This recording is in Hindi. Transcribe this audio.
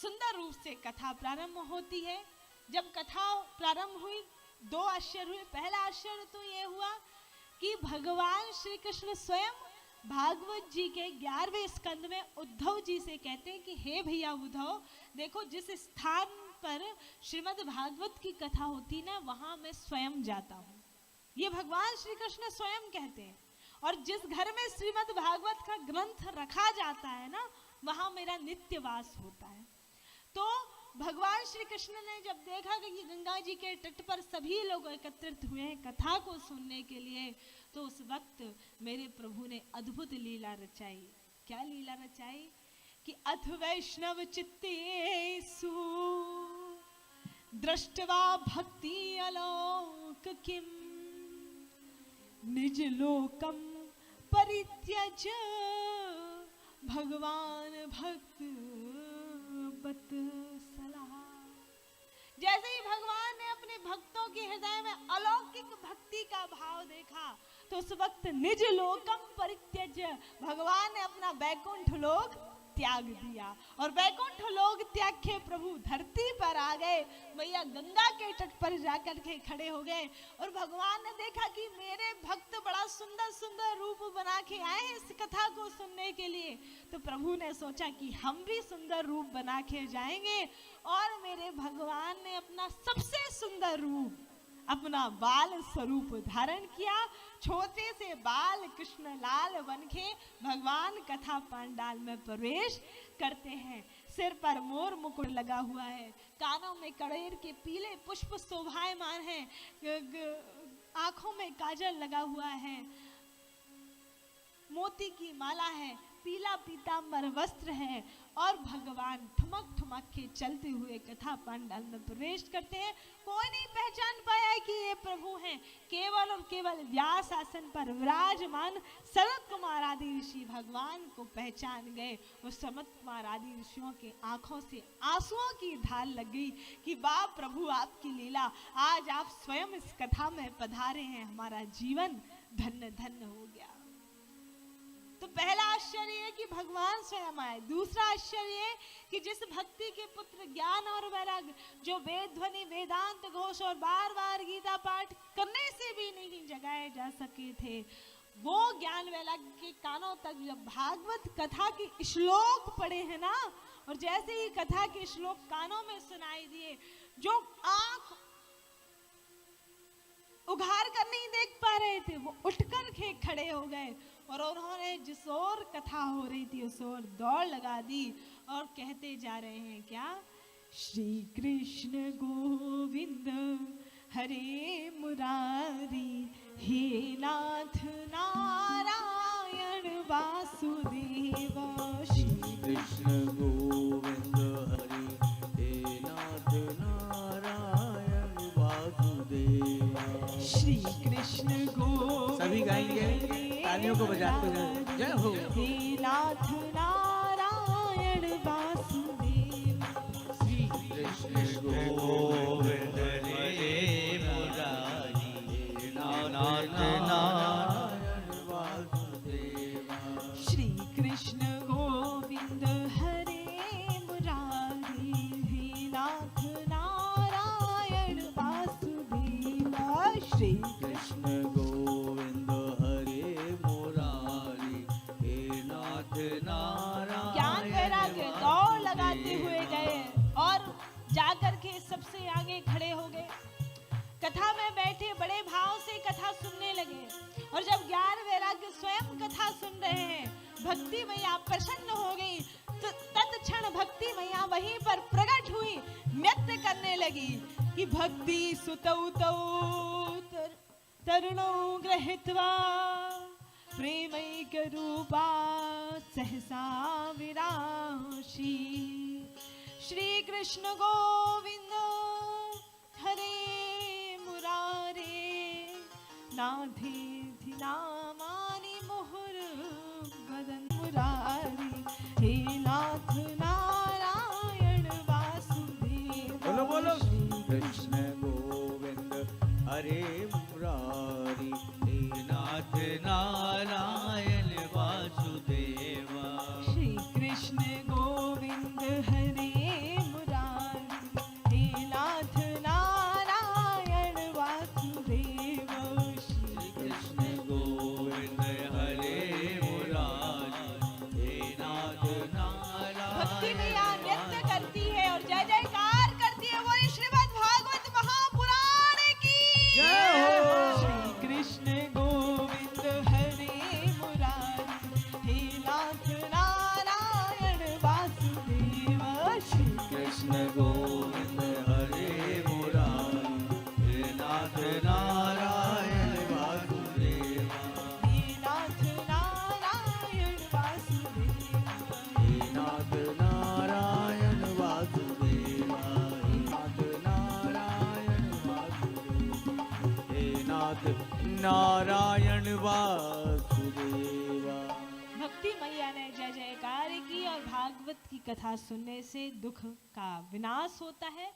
सुंदर रूप से कथा प्रारंभ होती है। जब कथा प्रारंभ हुई, दो आश्चर्य हुए। पहला आश्चर्य तो ये हुआ कि भगवान श्री कृष्ण स्वयं भागवत जी के 11वें स्कंद में उद्धव जी से कहते हैं कि हे भैया उद्धव, देखो जिस स्थान पर श्रीमद् भागवत की कथा होती ना, वहां मैं स्वयं जाता हूँ। ये भगवान श्री कृष्ण स्वयं कहते हैं। और जिस घर में श्रीमद् भागवत का ग्रंथ रखा जाता है ना, वहां मेरा नित्य वास होता है। तो भगवान श्री कृष्ण ने जब देखा कि गंगा जी के तट पर सभी लोग एकत्रित हुए हैं कथा को सुनने के लिए, तो उस वक्त मेरे प्रभु ने अद्भुत लीला रचाई। क्या लीला रचाई कि अथ वैष्णव चित्तेषु दृष्ट्वा भक्ति अलोक किम निज लोकम परित्यज भगवान भक्त बत सलाह। जैसे ही भगवान ने अपने भक्तों के हृदय में अलौकिक भक्ति का भाव देखा, तो उस वक्त निज लोकम परित्यज, भगवान ने अपना वैकुंठ लोक त्याग दिया। और वैकुंठ लोक त्याग के प्रभु धरती पर आ गए, मैया गंगा के तट पर जाकर के खड़े हो गए। और भगवान ने देखा कि मेरे भक्त बड़ा सुंदर सुंदर रूप बना के आए हैं इस कथा को सुनने के लिए। तो प्रभु ने सोचा कि हम भी सुंदर रूप बना के जाएंगे। और मेरे भगवान ने अपना सबसे सुंदर रूप, अपना बाल स्वरूप धारण किया। छोटे से बाल कृष्ण लाल बन के भगवान कथा पंडाल में प्रवेश करते हैं। सिर पर मोर मुकुट लगा हुआ है, कानों में कड़ेर के पीले पुष्प शोभायमान हैं, आंखों में काजल लगा हुआ है, मोती की माला है, पीला पीतांबर वस्त्र है। और भगवान ठुमक ठुमक के चलते हुए कथा पंडाल में प्रवेश करते हैं। कोई नहीं पहचान पाया कि ये प्रभु हैं। केवल और केवल व्यास आसन पर विराजमान सनत कुमार आदि ऋषि भगवान को पहचान गए। उस सनत कुमार आदि ऋषियों के आंखों से आंसुओं की धार लग गई कि वाह प्रभु आपकी लीला, आज आप स्वयं इस कथा में पधारे हैं, हमारा जीवन धन्य धन्य हो गया। तो पहला आश्चर्य है कि भगवान स्वयं आए। दूसरा आश्चर्य है कि जिस भक्ति के पुत्र ज्ञान और वैराग्य, जो वेद ध्वनि वेदांत घोष और बार बार गीता पाठ करने से भी नहीं जगाए जा सके थे, वो ज्ञान वैराग्य के कानों तक जब भागवत कथा के श्लोक पढ़े हैं ना, और जैसे ही कथा के श्लोक कानों में सुनाई दिए, जो आंख उघार कर नहीं देख पा रहे थे, वो उठकर के खड़े हो गए। और उन्होंने जिस ओर कथा हो रही थी उस ओर दौड़ लगा दी और कहते जा रहे हैं क्या, श्री कृष्ण गोविंद हरे मुरारी, हे नाथ नारायण वासुदेव। श्री कृष्ण गोविंद हरे, हे नाथ नारायण वासुदेव। श्री कृष्ण गोविंद सभी गाएंगे, तालियों को बजाते हुए जय हो। हे नाथ नारायण वासुदेव। श्री कृष्ण गोविंद हरे मुरारी, हे नाथ नारायण वासुदेव। श्री कृष्ण गोविंद हरे मुरारी, हे नाथ नारायण वासुदेव। श्री कृष्ण गोविंद हरे मुरारी, हे नाथ नारायण। ज्ञान वैराग्य दौड़ लगाते हुए गए और जाकर के सबसे आगे खड़े हो गए। कथा में बैठे बड़े भाव से कथा सुनने लगे। और जब ज्ञान वैराग्य स्वयं कथा सुन रहे हैं, भक्ति मैया प्रसन्न हो गई। तो तत्क्षण भक्ति मैया वहीं पर प्रकट हुई, नृत्य करने लगी कि भक्ति सुतौ तौ तरुणौ गृहीत्वा प्रेमैक रूपा सहसा विराशी। श्री कृष्ण गोविंद हरे मुरारे, नाथेति नामानि मुहुर वदन् मुरारी, हे नाथ नारायण वासुदेव। बोलो बोलो। कृष्ण गोविंद हरे मुरारी, हे नाथ नारायण वासुदेव। श्री कृष्ण गोविंद हरे भक्ति मैया नृत्य करती है और जय जयकार करती है। बोली श्रीमद् भागवत महापुराण की जय हो। श्री कृष्ण गोविंद हरे मुरारी, हे नाथ नारायण वासुदेव। श्री कृष्ण गोविंद हरे मुरारी, हे नाथ नारायण वासुदेवा। हे नाथ नारायण वासुदेव। हे नाथ नारायण वासुदेवा, हे नाथ नारायण वासुदेवा, हे नाथ नारायण वासुदेवा। भक्ति मैया ने जय जयकार की और भागवत की कथा सुनने से दुख का विनाश होता है।